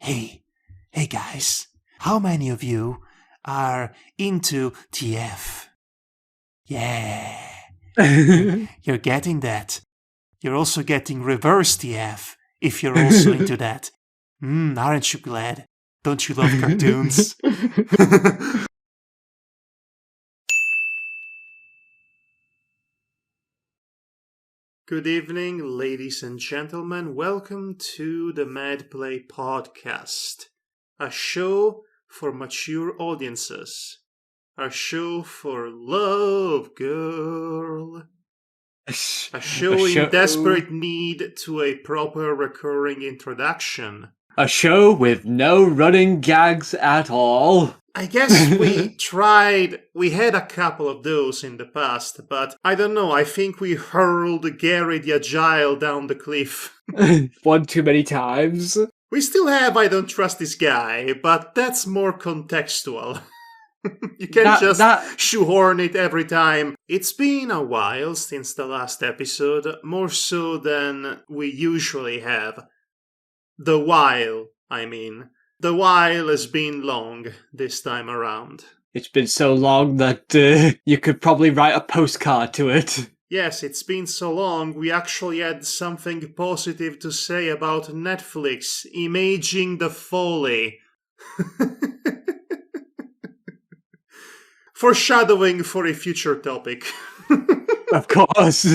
Hey guys, how many of you are into TF? Yeah, you're getting that. You're also getting reverse TF if you're also into that. Aren't you glad? Don't you love cartoons? Good evening, ladies and gentlemen. Welcome to the MADPlay podcast, a show for mature audiences, a show for love, girl, a show in desperate need to a proper recurring introduction. A show with no running gags at all. I guess we had a couple of those in the past, but I don't know, I think we hurled Gary the Agile down the cliff. One too many times. We still have I Don't Trust This Guy, but that's more contextual. You can't just shoehorn it every time. It's been a while since the last episode, more so than we usually have. The while has been long this time around. It's been so long that you could probably write a postcard to it. Yes, it's been so long, we actually had something positive to say about Netflix imaging the folly. Foreshadowing for a future topic. Of course.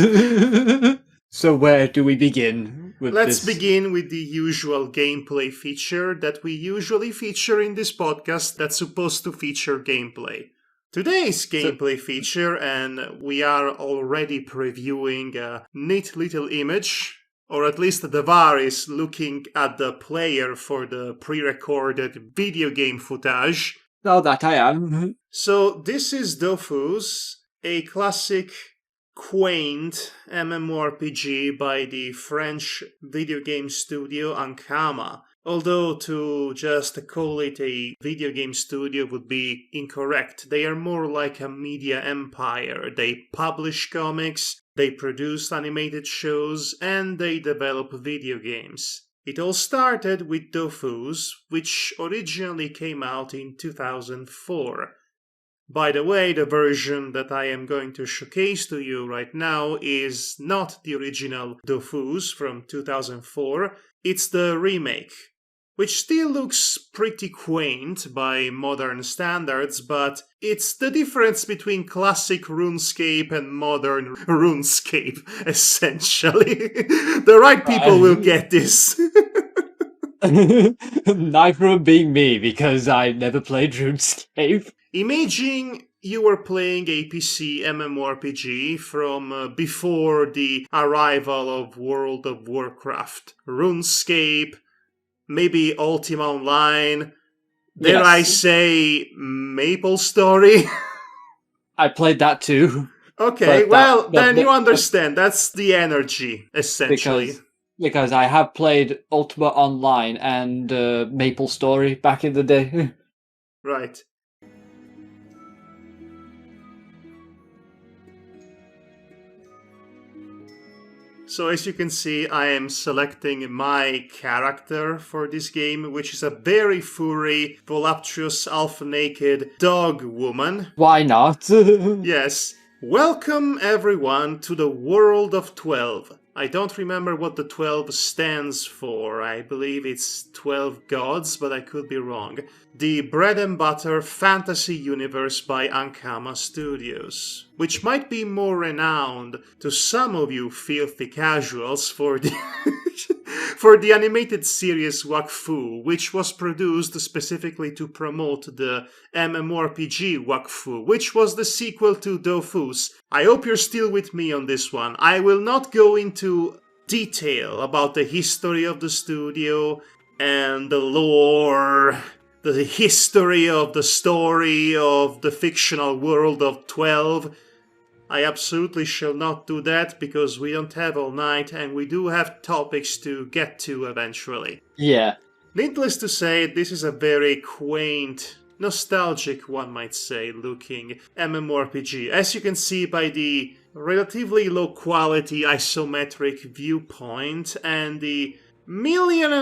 So where do we begin with Let's begin with the usual gameplay feature that we usually feature in this podcast that's supposed to feature gameplay. Today's gameplay feature, and we are already previewing a neat little image, or at least Devar is looking at the player for the pre-recorded video game footage. Oh, that I am. So this is Dofus, a classic quaint MMORPG by the French video game studio Ankama. Although to just call it a video game studio would be incorrect. They are more like a media empire. They publish comics, they produce animated shows, and they develop video games. It all started with Dofus, which originally came out in 2004. By the way, the version that I am going to showcase to you right now is not the original Dofus from 2004, it's the remake, which still looks pretty quaint by modern standards, but it's the difference between classic RuneScape and modern RuneScape, essentially. The right people will get this. Neither being me, because I never played RuneScape. Imagine you were playing a PC MMORPG from before the arrival of World of Warcraft, RuneScape, maybe Ultima Online, dare I say MapleStory? I played that too. Okay, then you understand, that's the energy, essentially. Because I have played Ultima Online and MapleStory back in the day. Right. So as you can see, I am selecting my character for this game, which is a very furry, voluptuous, alpha-naked dog woman. Why not? Yes. Welcome everyone to the world of 12. I don't remember what the 12 stands for. I believe it's 12 gods, but I could be wrong. The bread and butter fantasy universe by Ankama Studios, which might be more renowned to some of you filthy casuals for the for the animated series Wakfu, which was produced specifically to promote the MMORPG Wakfu, which was the sequel to Dofus. I hope you're still with me on this one. I will not go into detail about the history of the studio and the lore, the history of the story of the fictional world of 12. I absolutely shall not do that because we don't have all night and we do have topics to get to eventually. Yeah. Needless to say, this is a very quaint, nostalgic, one might say, looking MMORPG. As you can see by the relatively low quality isometric viewpoint and the 1.5 million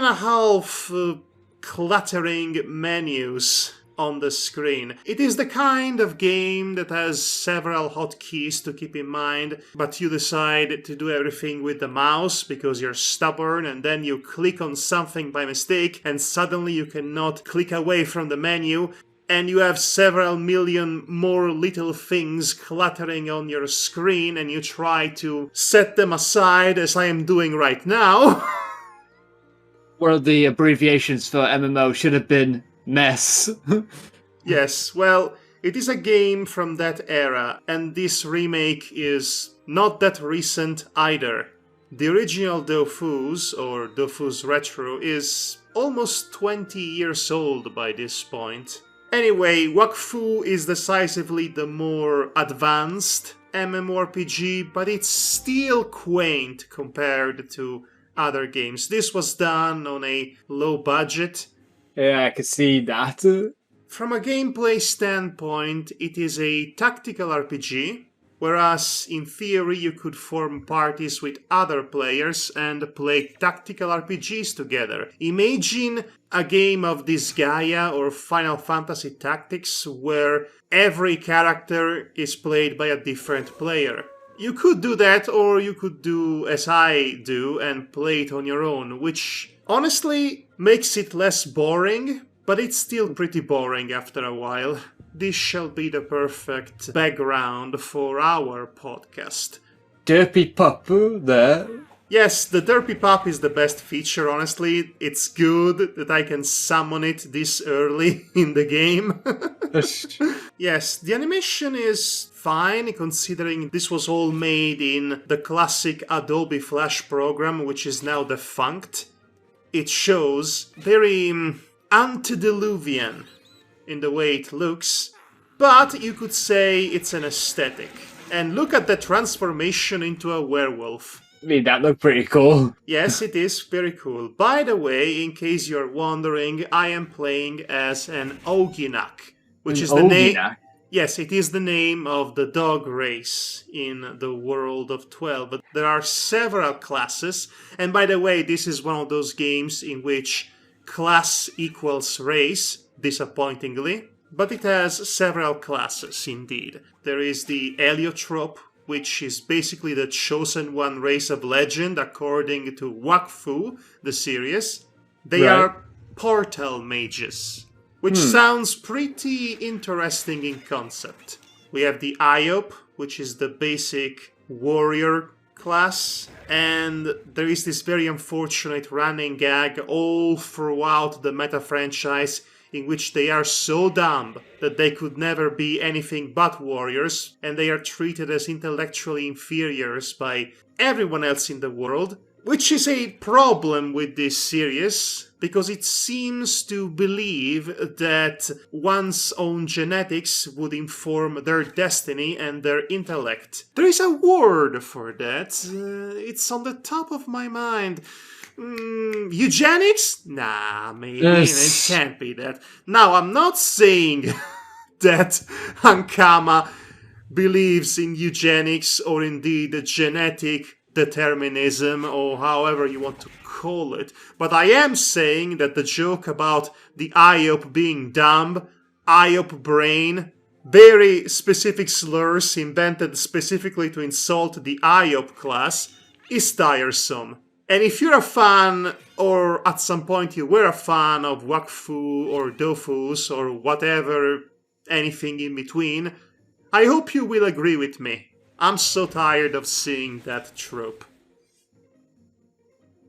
cluttering menus on the screen. It is the kind of game that has several hotkeys to keep in mind, but you decide to do everything with the mouse because you're stubborn, and then you click on something by mistake and suddenly you cannot click away from the menu, and you have several million more little things cluttering on your screen, and you try to set them aside, as I am doing right now. One of the abbreviations for MMO should have been mess. Yes, well, it is a game from that era, and this remake is not that recent either. The original Dofus, or Dofus Retro, is almost 20 years old by this point. Anyway, Wakfu is decisively the more advanced MMORPG, but it's still quaint compared to other games. This was done on a low budget. Yeah, I can see that. From a gameplay standpoint, it is a tactical RPG, whereas in theory you could form parties with other players and play tactical RPGs together. Imagine a game of Disgaea or Final Fantasy Tactics where every character is played by a different player. You could do that, or you could do as I do and play it on your own, which honestly makes it less boring, but it's still pretty boring after a while. This shall be the perfect background for our podcast. Derpy pup there. Yes, the Derpy Pup is the best feature, honestly. It's good that I can summon it this early in the game. Yes, the animation is fine, considering this was all made in the classic Adobe Flash program, which is now defunct. It shows very antediluvian in the way it looks, but you could say it's an aesthetic. And look at the transformation into a werewolf. I mean, that looked pretty cool. Yes, it is very cool. By the way, in case you're wondering, I am playing as an Oginak, which is the name. Yes, it is the name of the dog race in the world of 12. But there are several classes, and by the way, this is one of those games in which class equals race, disappointingly. But it has several classes, indeed. There is the Heliotrope, which is basically the chosen one race of legend, according to Wakfu, the series. They are portal mages, which sounds pretty interesting in concept. We have the Iop, which is the basic warrior class, and there is this very unfortunate running gag all throughout the meta franchise in which they are so dumb that they could never be anything but warriors, and they are treated as intellectually inferiors by everyone else in the world, which is a problem with this series, because it seems to believe that one's own genetics would inform their destiny and their intellect. There is a word for that. It's on the top of my mind. Eugenics? Nah, maybe. It can't be that. Now, I'm not saying that Ankama believes in eugenics or indeed genetic determinism or however you want to call it. But I am saying that the joke about the Iop being dumb, Iop brain, very specific slurs invented specifically to insult the Iop class, is tiresome. And if you're a fan, or at some point you were a fan of Wakfu or Dofus or whatever, anything in between, I hope you will agree with me. I'm so tired of seeing that trope.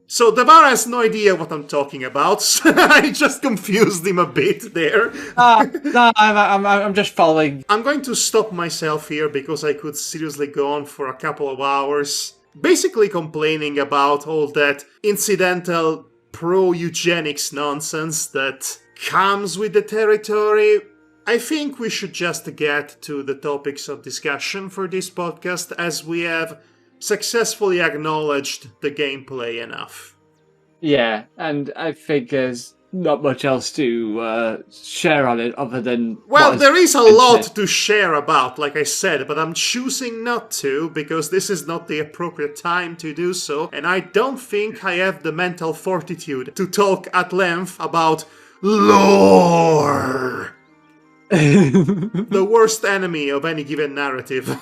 So Davar has no idea what I'm talking about. I just confused him a bit there. No, I'm just following. I'm going to stop myself here because I could seriously go on for a couple of hours, basically complaining about all that incidental pro-eugenics nonsense that comes with the territory. I think we should just get to the topics of discussion for this podcast, as we have successfully acknowledged the gameplay enough. Yeah, and I think there's not much else to share on it other than... Well, there is a lot to share about, like I said, but I'm choosing not to, because this is not the appropriate time to do so, and I don't think I have the mental fortitude to talk at length about lore. The worst enemy of any given narrative.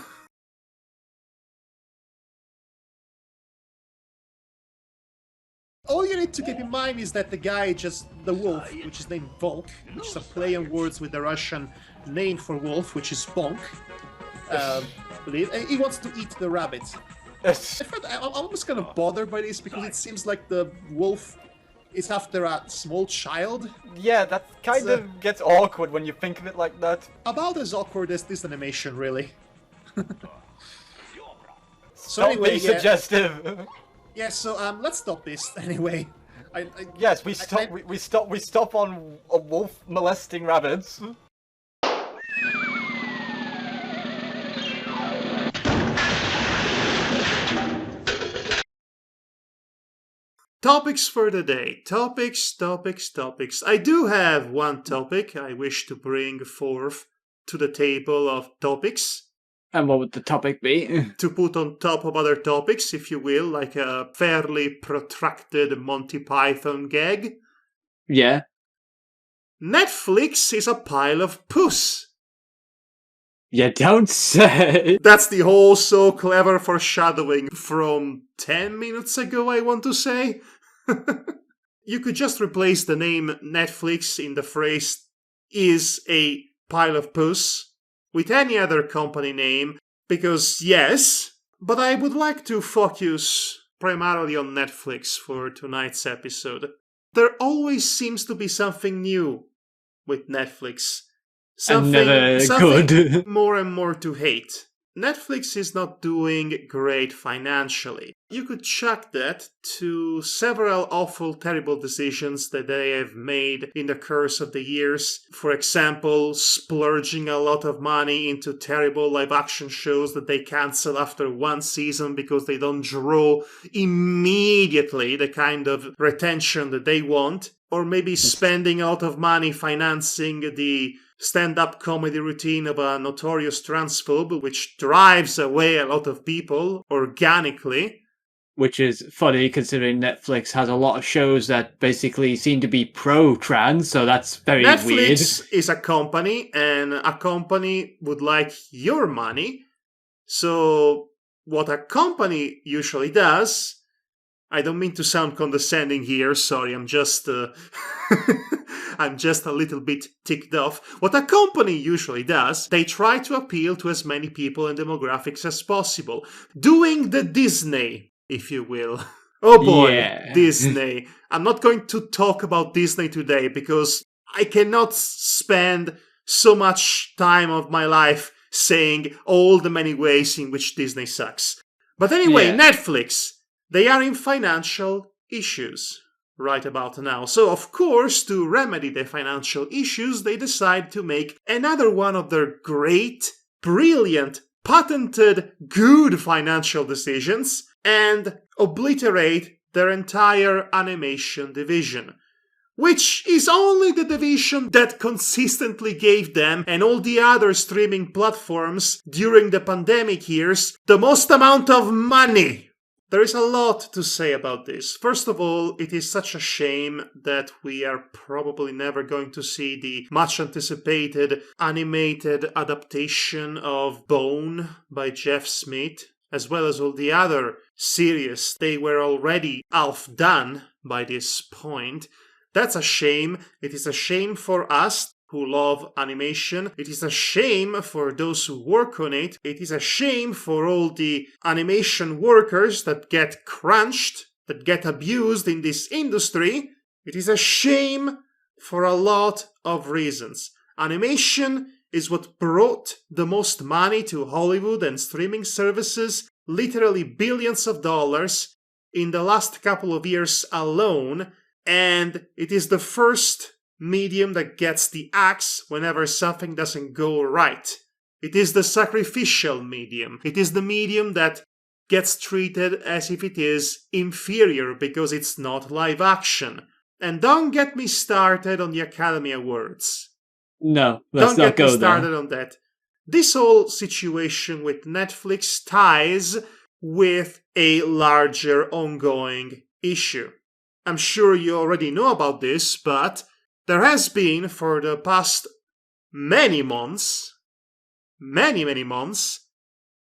All you need to keep in mind is that the guy the wolf, which is named Volk, which is a play on words with the Russian name for wolf, which is Bonk, he wants to eat the rabbit. I'm almost kind of bothered by this because it seems like the wolf is after a small child. Yeah, that kind of gets awkward when you think of it like that. About as awkward as this animation, really. So Don't anyway, be suggestive. Yeah, so let's stop this anyway. Yes, we stop on a wolf molesting rabbits. Topics for the day. Topics. I do have one topic I wish to bring forth to the table of topics. And what would the topic be? To put on top of other topics, if you will, like a fairly protracted Monty Python gag. Yeah. Netflix is a pile of puss. You don't say. That's the whole so clever foreshadowing from 10 minutes ago, I want to say. You could just replace the name Netflix in the phrase is a pile of puss with any other company name, because yes, but I would like to focus primarily on Netflix for tonight's episode. There always seems to be something new with Netflix. Something good. More and more to hate. Netflix is not doing great financially. You could chuck that to several awful, terrible decisions that they have made in the course of the years. For example, splurging a lot of money into terrible live-action shows that they cancel after one season because they don't draw immediately the kind of retention that they want. Or maybe spending a lot of money financing the stand-up comedy routine of a notorious transphobe, which drives away a lot of people organically. Which is funny considering Netflix has a lot of shows that basically seem to be pro-trans, so that's very weird. Netflix is a company, and a company would like your money. So what a company usually does... I don't mean to sound condescending here, sorry, I'm just I'm just a little bit ticked off. What a company usually does, they try to appeal to as many people and demographics as possible. Doing the Disney, if you will. Oh boy, yeah. Disney. I'm not going to talk about Disney today because I cannot spend so much time of my life saying all the many ways in which Disney sucks. But anyway, Netflix. They are in financial issues right about now. So, of course, to remedy the financial issues, they decide to make another one of their great, brilliant, patented, good financial decisions and obliterate their entire animation division. Which is only the division that consistently gave them and all the other streaming platforms during the pandemic years the most amount of money. There is a lot to say about this. First of all, it is such a shame that we are probably never going to see the much anticipated animated adaptation of Bone by Jeff Smith, as well as all the other series. They were already half done by this point. That's a shame. It is a shame for us who love animation. It is a shame for those who work on it. It is a shame for all the animation workers that get crunched, that get abused in this industry. It is a shame for a lot of reasons. Animation is what brought the most money to Hollywood and streaming services, literally billions of dollars in the last couple of years alone, and it is the first medium that gets the axe whenever something doesn't go right. It is the sacrificial medium. It is the medium that gets treated as if it is inferior because it's not live action. And don't get me started on the Academy Awards. No, let's not go there. Don't get me started on that. This whole situation with Netflix ties with a larger ongoing issue. I'm sure you already know about this, but there has been for the past many months, many months,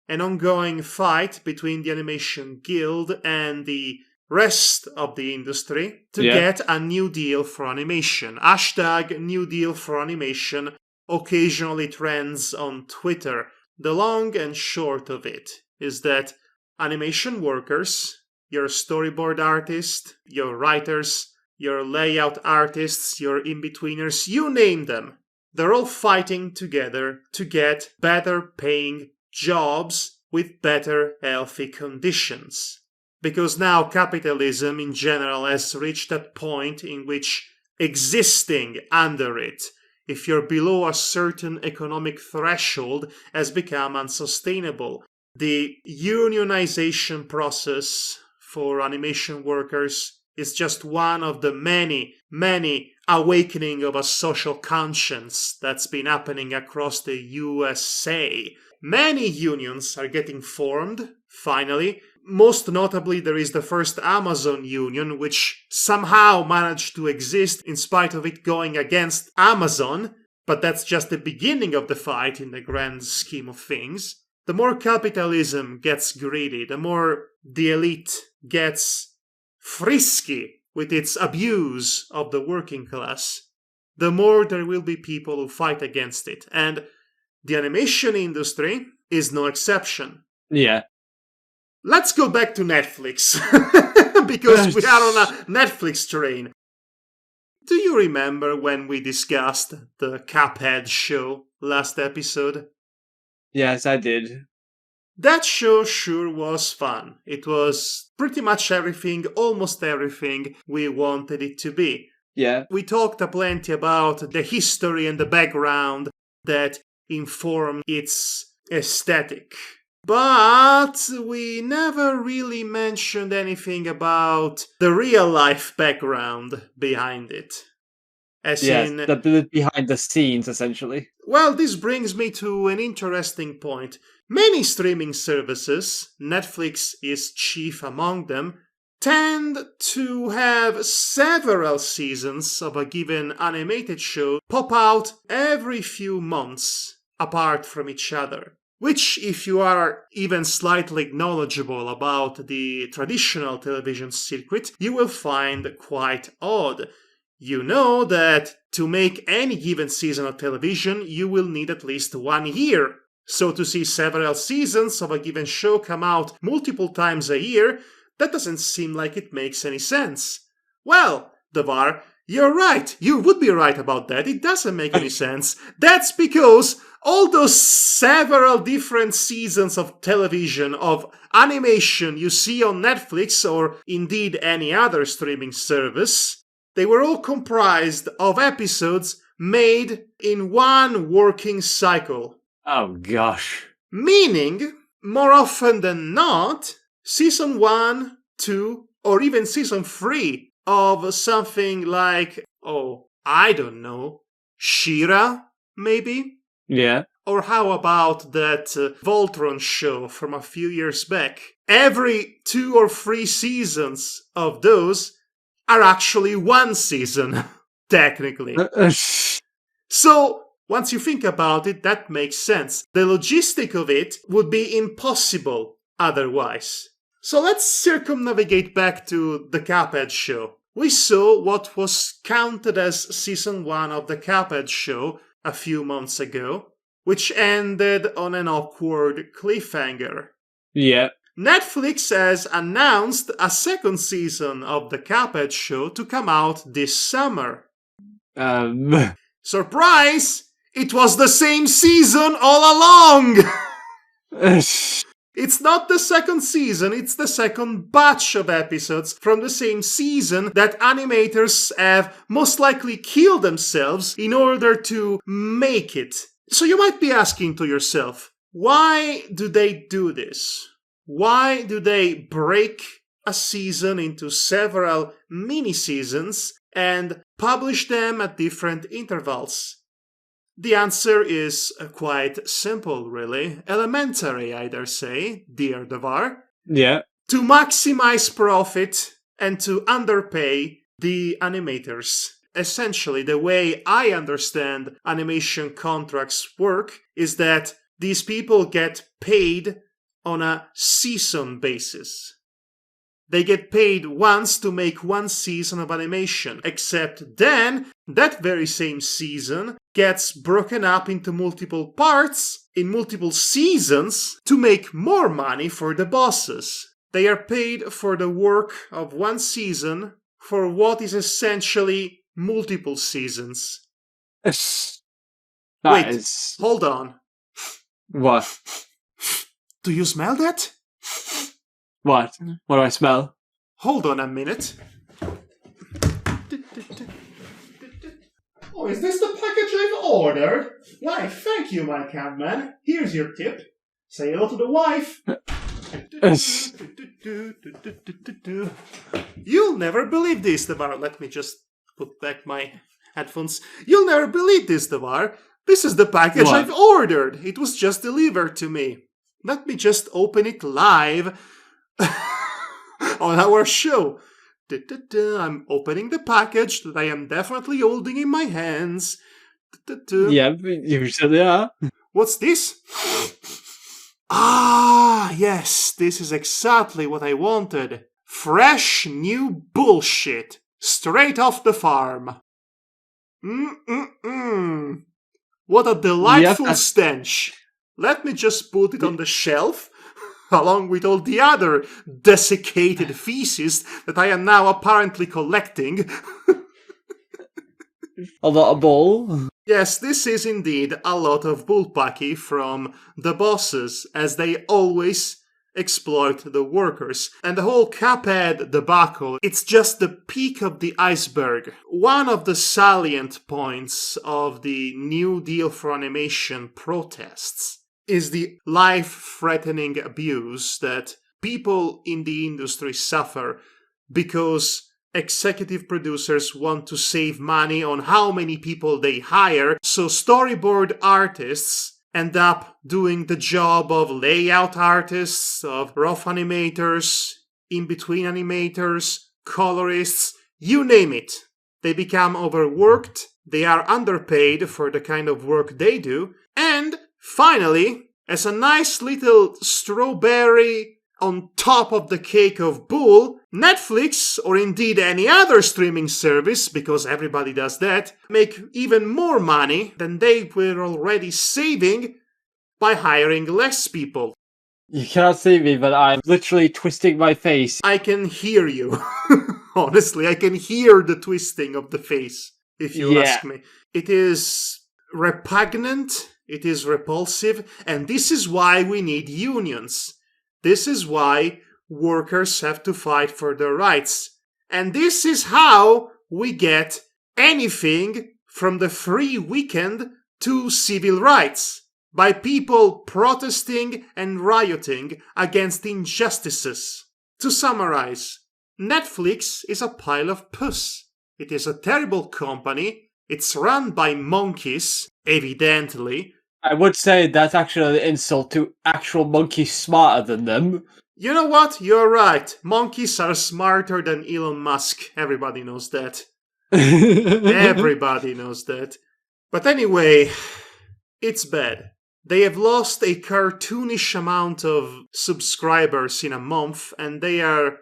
an ongoing fight between the Animation Guild and the rest of the industry to get a new deal for animation. Hashtag New Deal for Animation occasionally trends on Twitter. The long and short of it is that animation workers, your storyboard artists, your writers, your layout artists, your in-betweeners, you name them, they're all fighting together to get better paying jobs with better healthy conditions. Because now capitalism in general has reached that point in which existing under it, if you're below a certain economic threshold, has become unsustainable. The unionization process for animation workers is just one of the many awakening of a social conscience that's been happening across the USA. Many unions are getting formed, finally. Most notably, there is the first Amazon union, which somehow managed to exist in spite of it going against Amazon, but that's just the beginning of the fight in the grand scheme of things. The more capitalism gets greedy, the more the elite gets frisky with its abuse of the working class, the more there will be people who fight against it. And the animation industry is no exception. Yeah. Let's go back to Netflix, because we are on a Netflix train. Do you remember when we discussed the Cuphead show last episode? Yes, I did. That show sure was fun. It was pretty much everything, almost everything we wanted it to be. Yeah. We talked plenty about the history and the background that inform its aesthetic. But we never really mentioned anything about the real-life background behind it. The behind the scenes, essentially. Well, this brings me to an interesting point. Many streaming services, Netflix is chief among them, tend to have several seasons of a given animated show pop out every few months apart from each other. Which, if you are even slightly knowledgeable about the traditional television circuit, you will find quite odd. You know that to make any given season of television, you will need at least 1 year. So to see several seasons of a given show come out multiple times a year, that doesn't seem like it makes any sense. Well, Devar, you're right. You would be right about that. It doesn't make any sense. That's because all those several different seasons of television, of animation you see on Netflix or indeed any other streaming service, they were all comprised of episodes made in one working cycle. Oh, gosh. Meaning, more often than not, Season 1, 2, or even Season 3 of something like, I don't know, She-Ra, maybe? Yeah. Or how about that Voltron show from a few years back? Every 2 or 3 seasons of those are actually one season, technically. So, once you think about it, that makes sense. The logistic of it would be impossible otherwise. So let's circumnavigate back to the Cuphead show. We saw what was counted as Season 1 of the Cuphead show a few months ago, which ended on an awkward cliffhanger. Yeah. Netflix has announced a second season of the Cuphead show to come out this summer. Surprise! It was the same season all along! It's not the second season, it's the second batch of episodes from the same season that animators have most likely killed themselves in order to make it. So you might be asking to yourself, why do they do this? Why do they break a season into several mini-seasons and publish them at different intervals? The answer is quite simple, really. Elementary, I dare say, dear Devar. Yeah. To maximize profit and to underpay the animators. Essentially, the way I understand animation contracts work is that these people get paid on a season basis. They get paid once to make one season of animation, except then that very same season gets broken up into multiple parts in multiple seasons to make more money for the bosses. They are paid for the work of one season for what is essentially multiple seasons. Wait, hold on. What? Do you smell that? What? What do I smell? Hold on a minute. Oh, is this the package I've ordered? Why, thank you, my cabman. Here's your tip. Say hello to the wife. You'll never believe this, Devar. Let me just put back my headphones. You'll never believe this, Devar. This is the package I've ordered. It was just delivered to me. Let me just open it live on our show. I'm opening the package that I am definitely holding in my hands. Yeah, usually are. What's this? Ah, yes, this is exactly what I wanted. Fresh new bullshit. Straight off the farm. What a delightful stench. Let me just put it on the shelf, along with all the other desiccated feces that I am now apparently collecting. A lot of bull. Yes, this is indeed a lot of bullpucky from the bosses, as they always exploit the workers. And the whole Cuphead debacle, it's just the peak of the iceberg. One of the salient points of the New Deal for Animation protests is the life-threatening abuse that people in the industry suffer because executive producers want to save money on how many people they hire, so storyboard artists end up doing the job of layout artists, of rough animators, in-between animators, colorists, you name it. They become overworked, they are underpaid for the kind of work they do, and finally, as a nice little strawberry on top of the cake of bull, Netflix, or indeed any other streaming service, because everybody does that, make even more money than they were already saving by hiring less people. You cannot see me, but I'm literally twisting my face. I can hear you. Honestly, I can hear the twisting of the face, if you ask me. It is repugnant, it is repulsive, and this is why we need unions. This is why workers have to fight for their rights. And this is how we get anything from the free weekend to civil rights. By people protesting and rioting against injustices. To summarize, Netflix is a pile of puss. It is a terrible company. It's run by monkeys, evidently. I would say that's actually an insult to actual monkeys smarter than them. You know what? You're right. Monkeys are smarter than Elon Musk. Everybody knows that. Everybody knows that. But anyway, it's bad. They have lost a cartoonish amount of subscribers in a month, and they are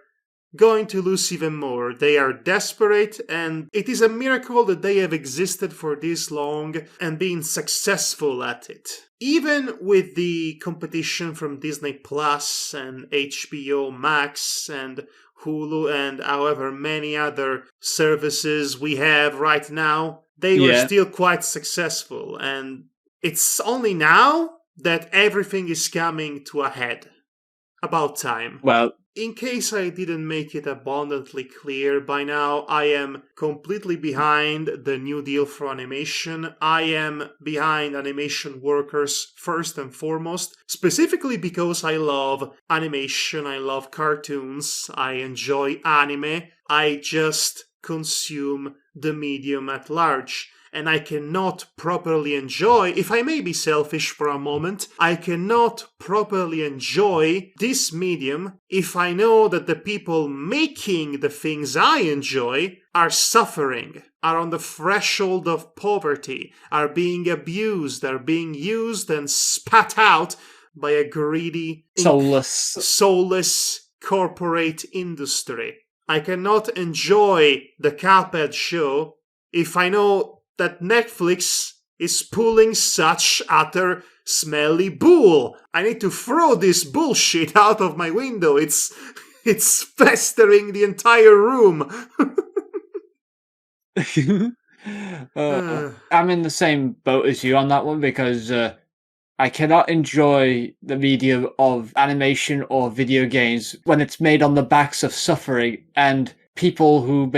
going to lose even more. They are desperate, and it is a miracle that they have existed for this long and been successful at it. Even with the competition from Disney Plus and HBO Max and Hulu and however many other services we have right now, they were still quite successful, and it's only now that everything is coming to a head. About time. Well, in case I didn't make it abundantly clear by now, I am completely behind the New Deal for Animation. I am behind animation workers first and foremost, specifically because I love animation, I love cartoons, I enjoy anime, I just consume the medium at large. and I cannot properly enjoy, if I may be selfish for a moment, I cannot properly enjoy this medium if I know that the people making the things I enjoy are suffering, are on the threshold of poverty, are being abused, are being used and spat out by a greedy, soulless corporate industry. I cannot enjoy the Cuphead show if I know that Netflix is pulling such utter smelly bull. I need to throw this bullshit out of my window. It's festering the entire room. I'm in the same boat as you on that one because I cannot enjoy the medium of animation or video games when it's made on the backs of suffering and people who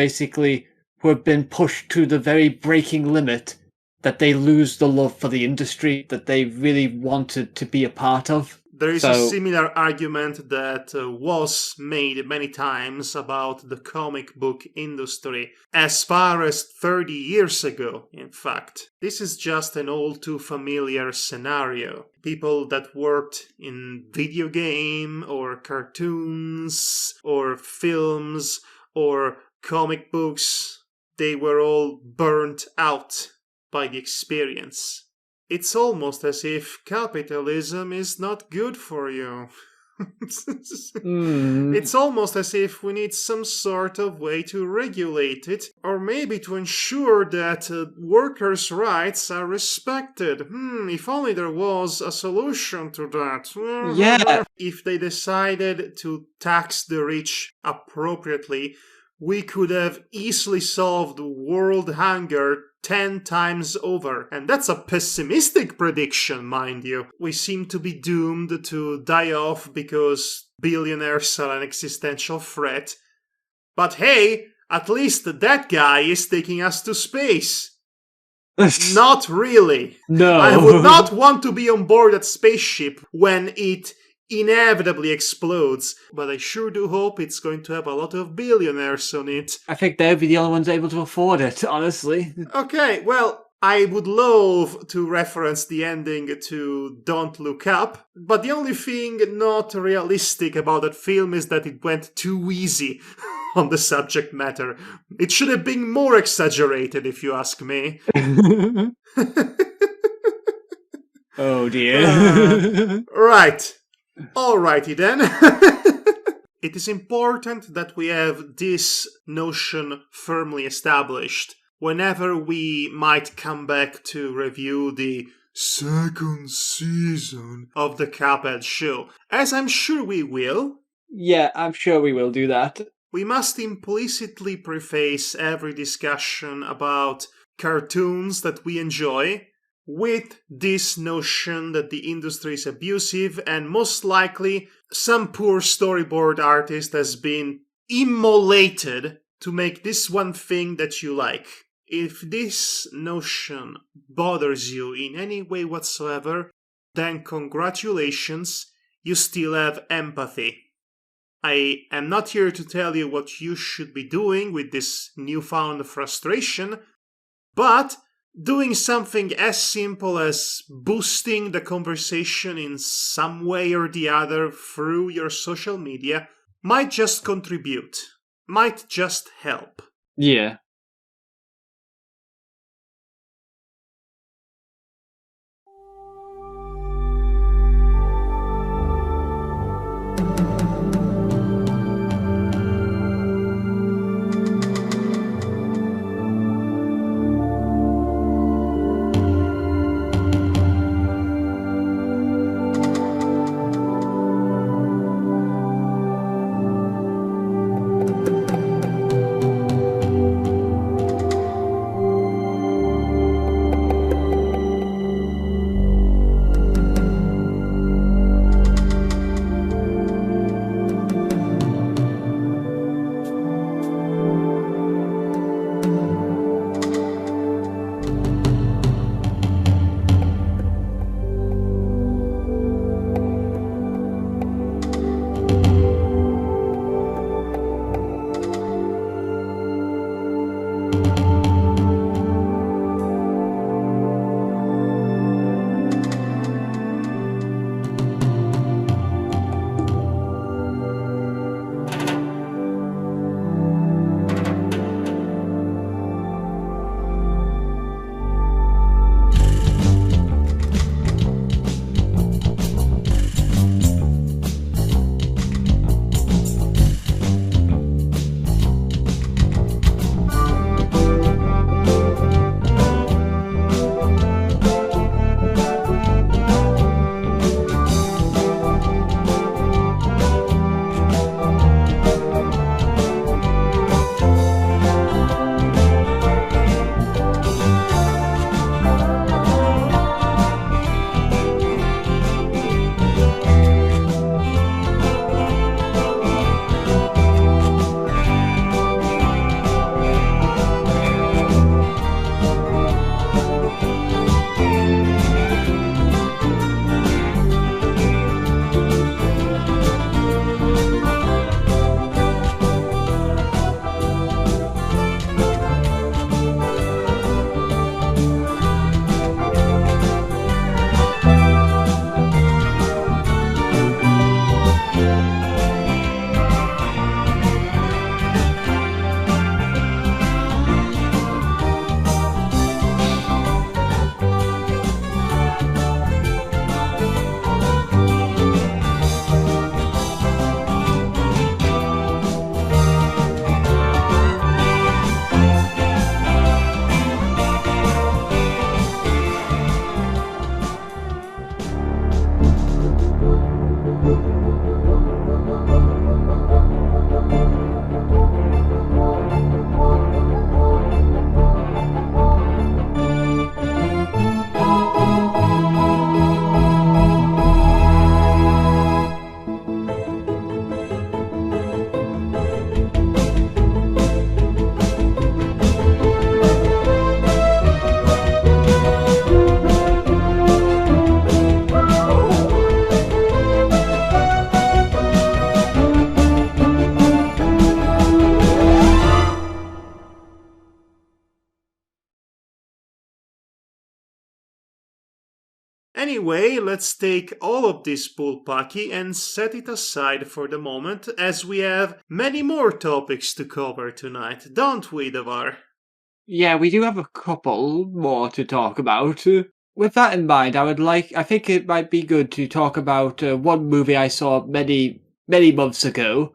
have been pushed to the very breaking limit that they lose the love for the industry that they really wanted to be a part of. There is a similar argument that was made many times about the comic book industry, as far as 30 years ago, in fact. This is just an all too familiar scenario. People that worked in video game or cartoons or films or comic books, they were all burnt out by the experience. It's almost as if capitalism is not good for you. It's almost as if we need some sort of way to regulate it, or maybe to ensure that workers' rights are respected. If only there was a solution to that. Yeah. If they decided to tax the rich appropriately, we could have easily solved world hunger 10 times over. And that's a pessimistic prediction, mind you. We seem to be doomed to die off because billionaires are an existential threat. But hey, at least that guy is taking us to space. Not really. No. I would not want to be on board that spaceship when it inevitably explodes, but I sure do hope it's going to have a lot of billionaires on it. I think they'll be the only ones able to afford it, honestly. Okay, well, I would love to reference the ending to Don't Look Up, but the only thing not realistic about that film is that it went too easy on the subject matter. It should have been more exaggerated, if you ask me. Oh dear. Right. Alrighty then. It is important that we have this notion firmly established whenever we might come back to review the second season of the Cuphead show. As I'm sure we will. Yeah, I'm sure we will do that. We must implicitly preface every discussion about cartoons that we enjoy with this notion that the industry is abusive and most likely some poor storyboard artist has been immolated to make this one thing that you like. If this notion bothers you in any way whatsoever, then congratulations, you still have empathy. I am not here to tell you what you should be doing with this newfound frustration, but doing something as simple as boosting the conversation in some way or the other through your social media might just contribute, might just help. Yeah. Anyway, let's take all of this bullpucky and set it aside for the moment, as we have many more topics to cover tonight, don't we, Devar? Yeah, we do have a couple more to talk about. With that in mind, I think it might be good to talk about one movie I saw many months ago.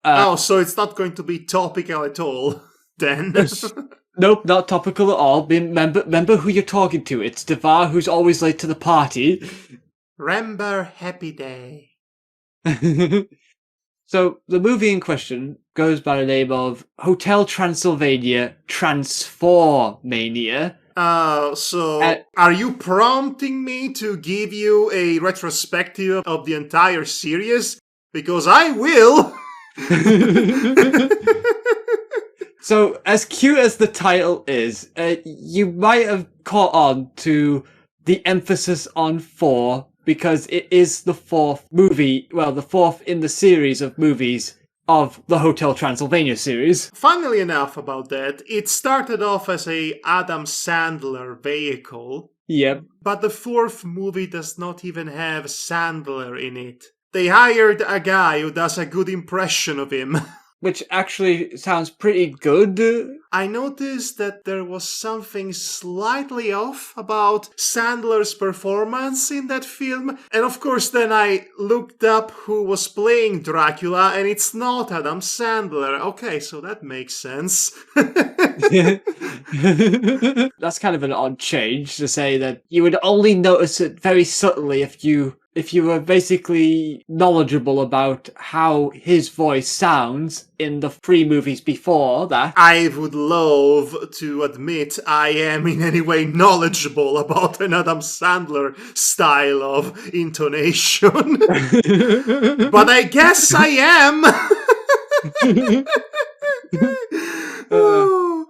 So it's not going to be topical at all, then? Nope, not topical at all. Remember who you're talking to. It's Devar, who's always late to the party. Remember Happy Day. So, the movie in question goes by the name of Hotel Transylvania Transformania. So are you prompting me to give you a retrospective of the entire series? Because I will! So, as cute as the title is, you might have caught on to the emphasis on 4, because it is the 4th movie, well, the 4th in the series of movies of the Hotel Transylvania series. Funnily enough about that, it started off as a Adam Sandler vehicle. Yep. But the 4th movie does not even have Sandler in it. They hired a guy who does a good impression of him. Which actually sounds pretty good. I noticed that there was something slightly off about Sandler's performance in that film. And of course then I looked up who was playing Dracula, and it's not Adam Sandler. Okay, so that makes sense. That's kind of an odd change to say that you would only notice it very subtly if you were basically knowledgeable about how his voice sounds in the 3 movies before that. I would love to admit I am in any way knowledgeable about an Adam Sandler style of intonation. But I guess I am! Oh,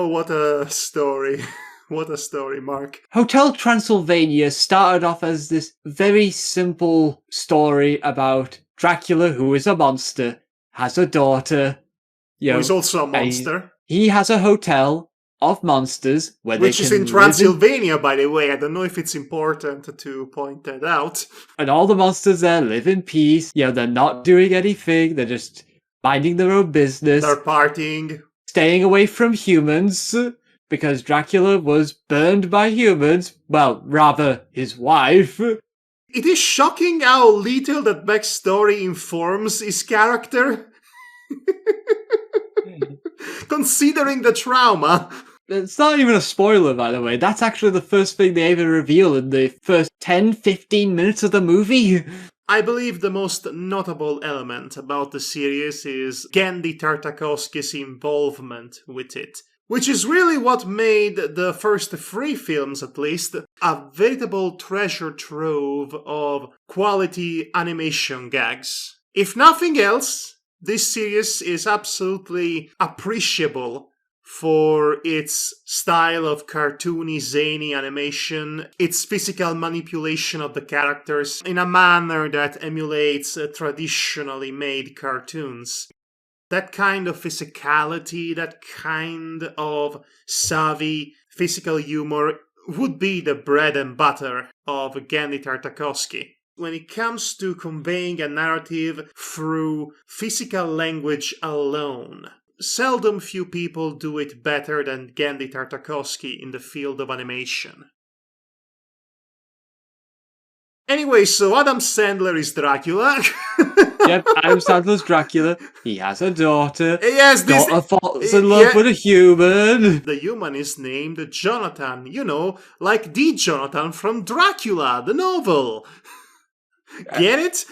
what a story. What a story, Mark. Hotel Transylvania started off as this very simple story about Dracula, who is a monster, has a daughter. Who's also a monster. He has a hotel of monsters where which is in Transylvania, by the way. I don't know if it's important to point that out. And all the monsters there live in peace. They're not doing anything. They're just minding their own business. They're partying. Staying away from humans. Because Dracula was burned by humans. Well, rather, his wife. It is shocking how little that backstory informs his character. Considering the trauma. It's not even a spoiler, by the way. That's actually the first thing they ever reveal in the first 10-15 minutes of the movie. I believe the most notable element about the series is Genndy Tartakovsky's involvement with it. Which is really what made the first 3 films, at least, a veritable treasure trove of quality animation gags. If nothing else, this series is absolutely appreciable for its style of cartoony, zany animation, its physical manipulation of the characters in a manner that emulates traditionally made cartoons. That kind of physicality, that kind of savvy physical humor would be the bread and butter of Genndy Tartakovsky. When it comes to conveying a narrative through physical language alone, seldom few people do it better than Genndy Tartakovsky in the field of animation. Anyway, so Adam Sandler is Dracula. Yep, Adam Sandler's Dracula. He has a daughter. Yes, this daughter falls in love with a human. The human is named Jonathan. You know, like the Jonathan from Dracula, the novel. Get it?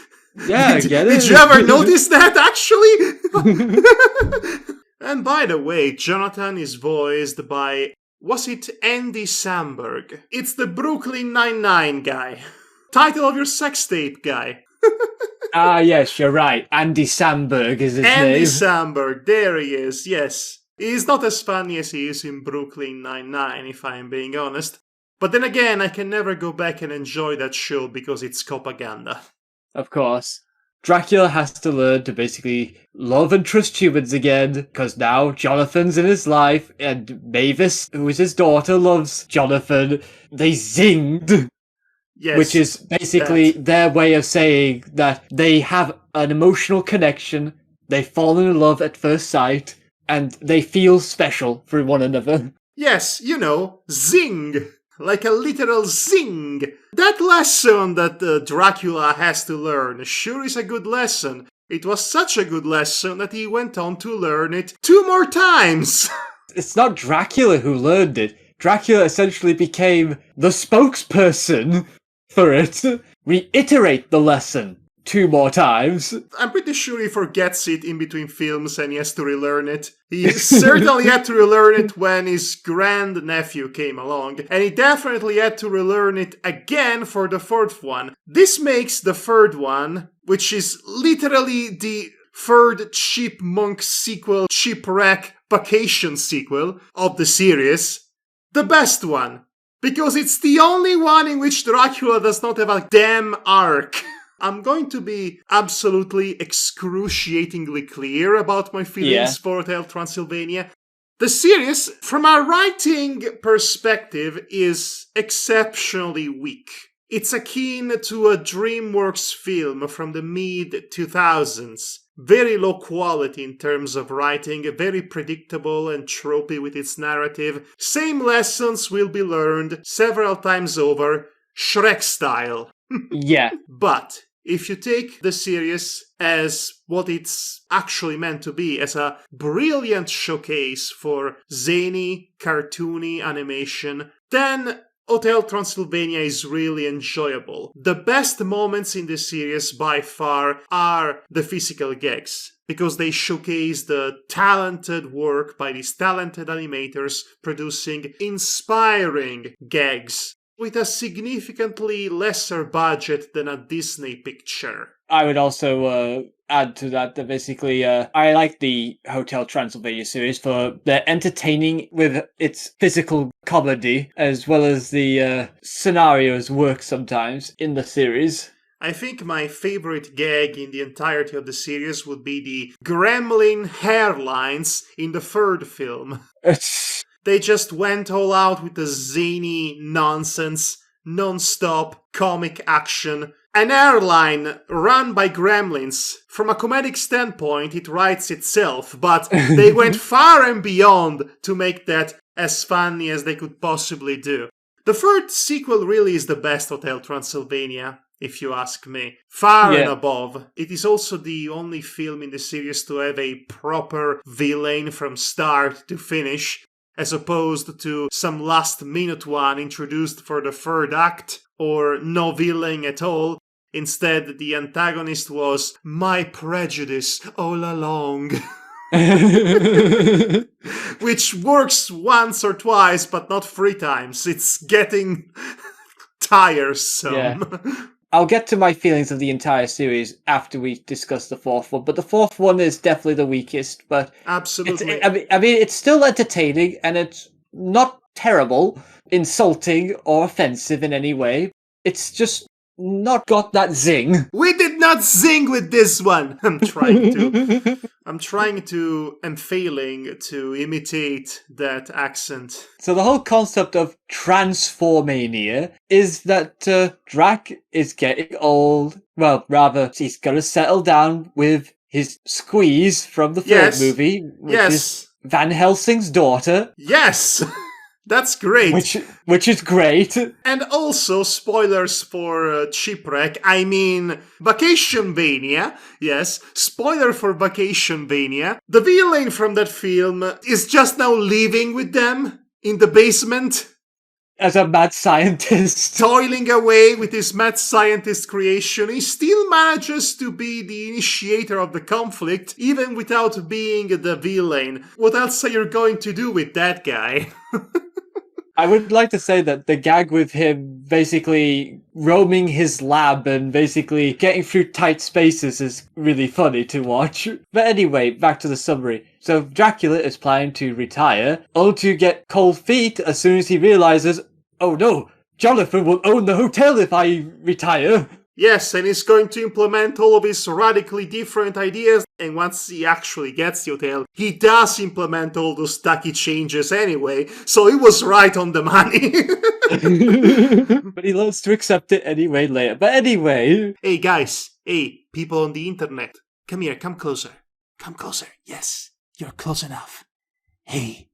Yeah, get it. Did you ever notice that, actually? And by the way, Jonathan is voiced by, was it Andy Samberg? It's the Brooklyn Nine-Nine guy. Title of your sex tape guy. Yes, you're right. Andy Samberg is his name. Andy Samberg, there he is, yes. He's not as funny as he is in Brooklyn Nine-Nine, if I'm being honest. But then again, I can never go back and enjoy that show because it's propaganda. Of course. Dracula has to learn to basically love and trust humans again, because now Jonathan's in his life, and Mavis, who is his daughter, loves Jonathan. They zinged. Yes. Which is basically their way of saying that they have an emotional connection, they've fallen in love at first sight, and they feel special for one another. Yes, zing! Like a literal zing! That lesson that Dracula has to learn sure is a good lesson. It was such a good lesson that he went on to learn it 2 more times! It's not Dracula who learned it. Dracula essentially became the spokesperson for it. Reiterate the lesson 2 more times. I'm pretty sure he forgets it in between films and he has to relearn it. He certainly had to relearn it when his grandnephew came along, and he definitely had to relearn it again for the 4th one. This makes the 3rd one, which is literally the 3rd Chipmunk sequel, Chipwreck Vacation sequel of the series, the best one. Because it's the only one in which Dracula does not have a damn arc. I'm going to be absolutely excruciatingly clear about my feelings for Hotel Transylvania. The series, from a writing perspective, is exceptionally weak. It's akin to a DreamWorks film from the mid-2000s. Very low quality in terms of writing, very predictable and tropey with its narrative. Same lessons will be learned several times over, Shrek style. Yeah. But if you take the series as what it's actually meant to be, as a brilliant showcase for zany, cartoony animation, then Hotel Transylvania is really enjoyable. The best moments in the series by far are the physical gags, because they showcase the talented work by these talented animators producing inspiring gags with a significantly lesser budget than a Disney picture. I would also add to that basically I like the Hotel Transylvania series for the entertaining with its physical comedy, as well as the scenarios work sometimes in the series. I think my favorite gag in the entirety of the series would be the gremlin hairlines in the 3rd film. They just went all out with the zany nonsense, non-stop comic action. An airline run by gremlins. From a comedic standpoint, it writes itself, but they went far and beyond to make that as funny as they could possibly do. The 3rd sequel really is the best Hotel Transylvania, if you ask me. Far and above. It is also the only film in the series to have a proper villain from start to finish, as opposed to some last-minute one introduced for the 3rd act, or no villain at all. Instead, the antagonist was my prejudice all along. Which works once or twice, but not 3 times. It's getting tiresome. Yeah. I'll get to my feelings of the entire series after we discuss the 4th one, but the 4th one is definitely the weakest. But absolutely, I mean, it's still entertaining, and it's not terrible, insulting, or offensive in any way. It's just not got that zing. We did not zing with this one. I'm failing to imitate that accent. So the whole concept of Transformania is that Drac is getting old. Well, rather, he's gonna settle down with his squeeze from the 3rd movie, which is Van Helsing's daughter. Yes! That's great. Which is great. And also, spoilers for Chipwreck, I mean Vacationvania. Yes, spoiler for Vacationvania. The villain from that film is just now living with them in the basement. As a mad scientist. Toiling away with his mad scientist creation, he still manages to be the initiator of the conflict, even without being the villain. What else are you going to do with that guy? I would like to say that the gag with him basically roaming his lab and basically getting through tight spaces is really funny to watch. But anyway, back to the summary. So Dracula is planning to retire, only to get cold feet as soon as he realizes, oh no, Jonathan will own the hotel if I retire. Yes, and he's going to implement all of his radically different ideas. And once he actually gets the hotel, he does implement all those tacky changes anyway. So he was right on the money. But he loves to accept it anyway later. But anyway. Hey guys, hey, people on the internet. Come here, come closer. Come closer. Yes, you're close enough. Hey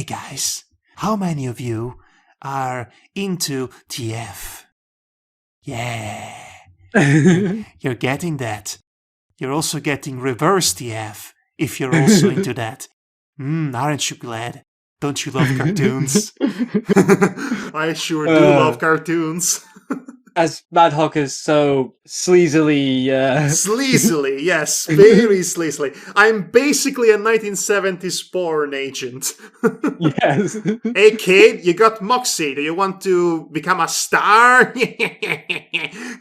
guys, how many of you are into TF? Yeah. You're getting that. You're also getting reverse TF if you're also into that. Aren't you glad? Don't you love cartoons? I sure do love cartoons. As Madhog is so sleazily... Sleazily, yes. Very sleazily. I'm basically a 1970s porn agent. Yes. Hey kid, you got moxie. Do you want to become a star?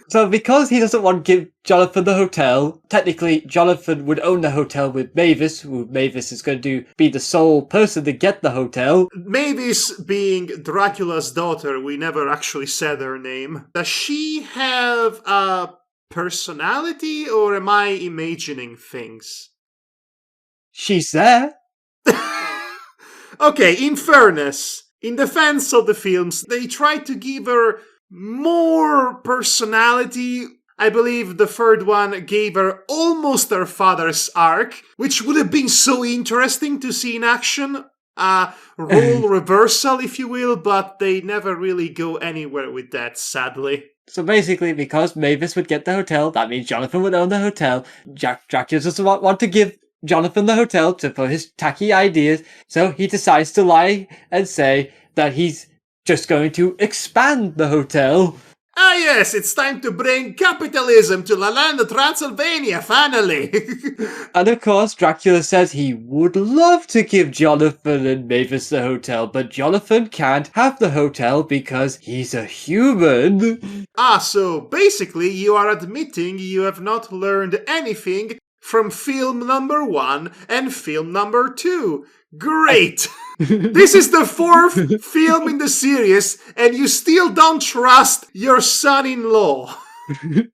So because he doesn't want to give Jonathan the hotel, technically Jonathan would own the hotel with Mavis, who Mavis is going to be the sole person to get the hotel. Mavis being Dracula's daughter, we never actually said her name. Does she have a personality, or am I imagining things? She's there. Okay, in fairness, in defense of the films, they tried to give her more personality. I believe the third one gave her almost her father's arc, which would have been so interesting to see in action. Role reversal, if you will, but they never really go anywhere with that, sadly. So basically, because Mavis would get the hotel, that means Jonathan would own the hotel. Dracula doesn't want to give Jonathan the hotel for his tacky ideas, so he decides to lie and say that he's just going to expand the hotel. Ah yes, it's time to bring capitalism to the land of Transylvania, finally! And of course, Dracula says he would love to give Jonathan and Mavis the hotel, but Jonathan can't have the hotel because he's a human. So basically you are admitting you have not learned anything from film number 1 and film number 2. Great! This is the 4th film in the series, and you still don't trust your son-in-law.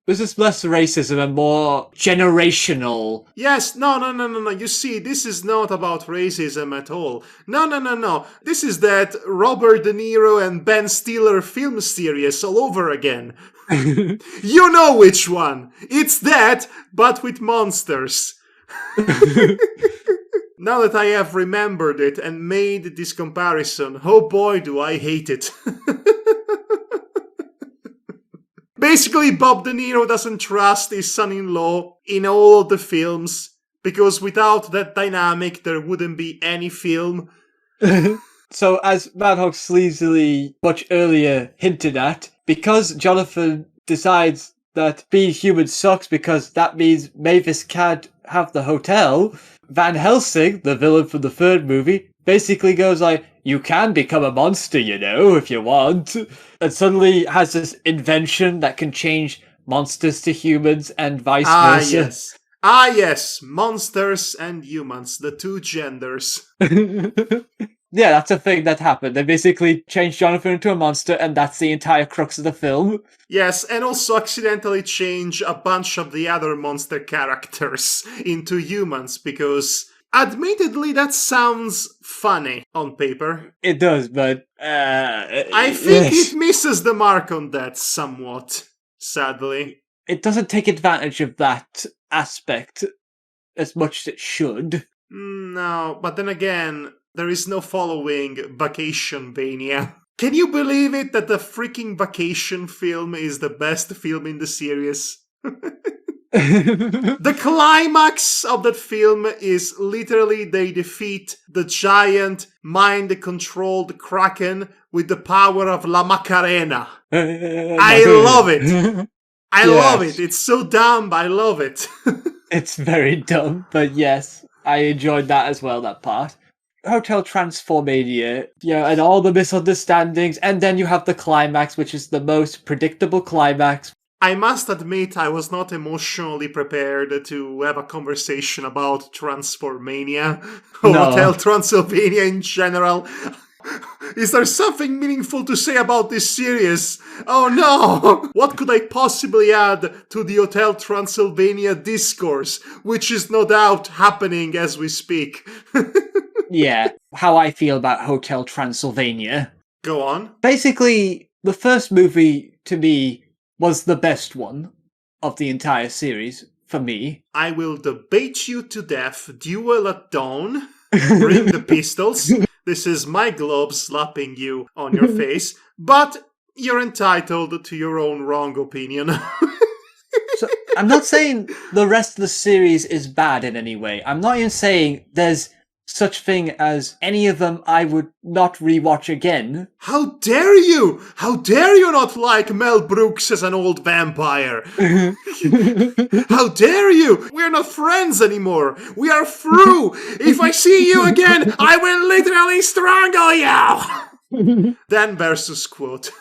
This is less racism and more generational. Yes, no. You see, this is not about racism at all. No. This is that Robert De Niro and Ben Stiller film series all over again. You know which one. It's that, but with monsters. Now that I have remembered it and made this comparison, oh boy do I hate it. Basically, Bob De Niro doesn't trust his son-in-law in all of the films, because without that dynamic there wouldn't be any film. So as Madhog sleazily much earlier hinted at, because Jonathan decides that being human sucks because that means Mavis can't have the hotel, Van Helsing, the villain from the third movie, basically goes like, you can become a monster, you know, if you want. And suddenly has this invention that can change monsters to humans and vice versa. Yes, monsters and humans, the two genders. Yeah, that's a thing that happened. They basically changed Jonathan into a monster, and that's the entire crux of the film. Yes, and also accidentally change a bunch of the other monster characters into humans, because admittedly that sounds funny on paper. It does, but... I think it misses the mark on that somewhat, sadly. It doesn't take advantage of that aspect as much as it should. No, but then again... there is no following Vacationvania. Can you believe it that the freaking Vacation film is the best film in the series? The climax of that film is literally they defeat the giant mind-controlled Kraken with the power of La Macarena. I love it. I love it. It's so dumb. I love it. It's very dumb, but yes, I enjoyed that as well, that part. Hotel Transylvania, and all the misunderstandings, and then you have the climax, which is the most predictable climax. I must admit I was not emotionally prepared to have a conversation about Transylvania, or Hotel Transylvania in general. Is there something meaningful to say about this series? Oh no! What could I possibly add to the Hotel Transylvania discourse, which is no doubt happening as we speak? Yeah, how I feel about Hotel Transylvania. Go on. Basically, the first movie, to me, was the best one of the entire series, for me. I will debate you to death. Duel at dawn. Bring the pistols. This is my globe slapping you on your face. But you're entitled to your own wrong opinion. So, I'm not saying the rest of the series is bad in any way. I'm not even saying there's such thing as any of them I would not rewatch again. How dare you! How dare you not like Mel Brooks as an old vampire? How dare you! We're not friends anymore. We are through. If I see you again, I will literally strangle you! Dan versus quote.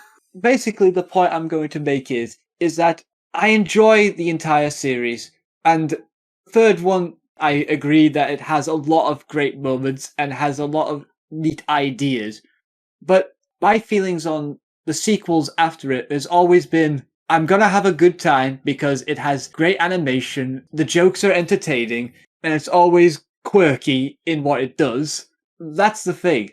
Basically, the point I'm going to make is that I enjoy the entire series, and third one, I agree that it has a lot of great moments and has a lot of neat ideas. But my feelings on the sequels after it has always been, I'm gonna have a good time because it has great animation, the jokes are entertaining, and it's always quirky in what it does. That's the thing.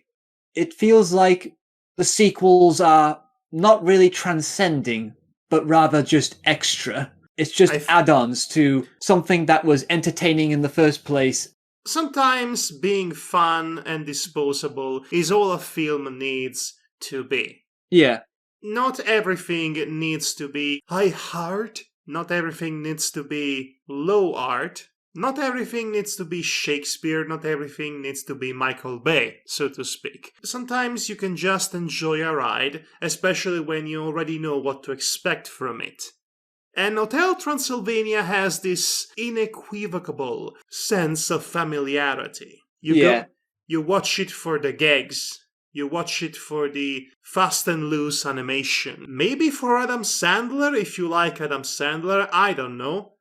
It feels like the sequels are not really transcending, but rather just extra. It's just add-ons to something that was entertaining in the first place. Sometimes being fun and disposable is all a film needs to be. Yeah. Not everything needs to be high art. Not everything needs to be low art. Not everything needs to be Shakespeare. Not everything needs to be Michael Bay, so to speak. Sometimes you can just enjoy a ride, especially when you already know what to expect from it. And Hotel Transylvania has this inequivocal sense of familiarity. You watch it for the gags. You watch it for the fast and loose animation. Maybe for Adam Sandler, if you like Adam Sandler, I don't know.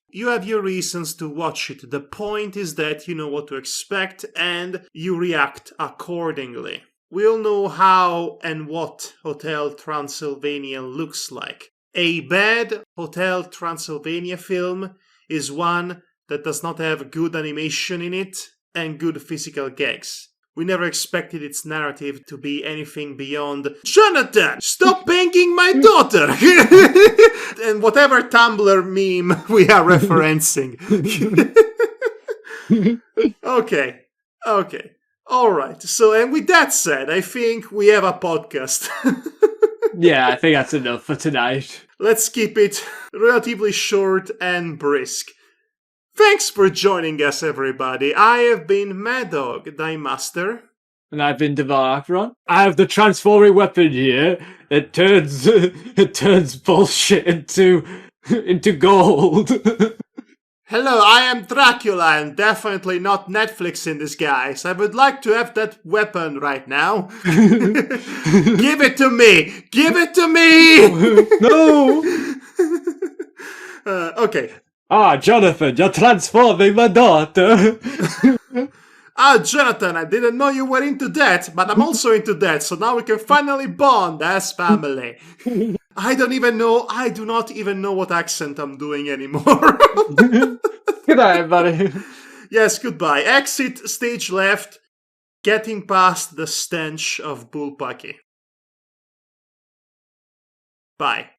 You have your reasons to watch it. The point is that you know what to expect and you react accordingly. We all know how and what Hotel Transylvania looks like. A bad Hotel Transylvania film is one that does not have good animation in it and good physical gags. We never expected its narrative to be anything beyond, Jonathan, stop banging my daughter! And whatever Tumblr meme we are referencing. Okay. Alright, so and with that said, I think we have a podcast. Yeah, I think that's enough for tonight. Let's keep it relatively short and brisk. Thanks for joining us, everybody. I have been Madhog, thy master. And I've been Devarakron. I have the transforming weapon here. It turns bullshit into gold. Hello, I am Dracula and definitely not Netflix in disguise. I would like to have that weapon right now. Give it to me! Give it to me! No! Okay. Ah, Jonathan, you're transforming my daughter. Jonathan, I didn't know you were into that, but I'm also into that, so now we can finally bond as family. I do not even know what accent I'm doing anymore. Good night, buddy. Yes, goodbye. Exit stage left, getting past the stench of bullpucky. Bye.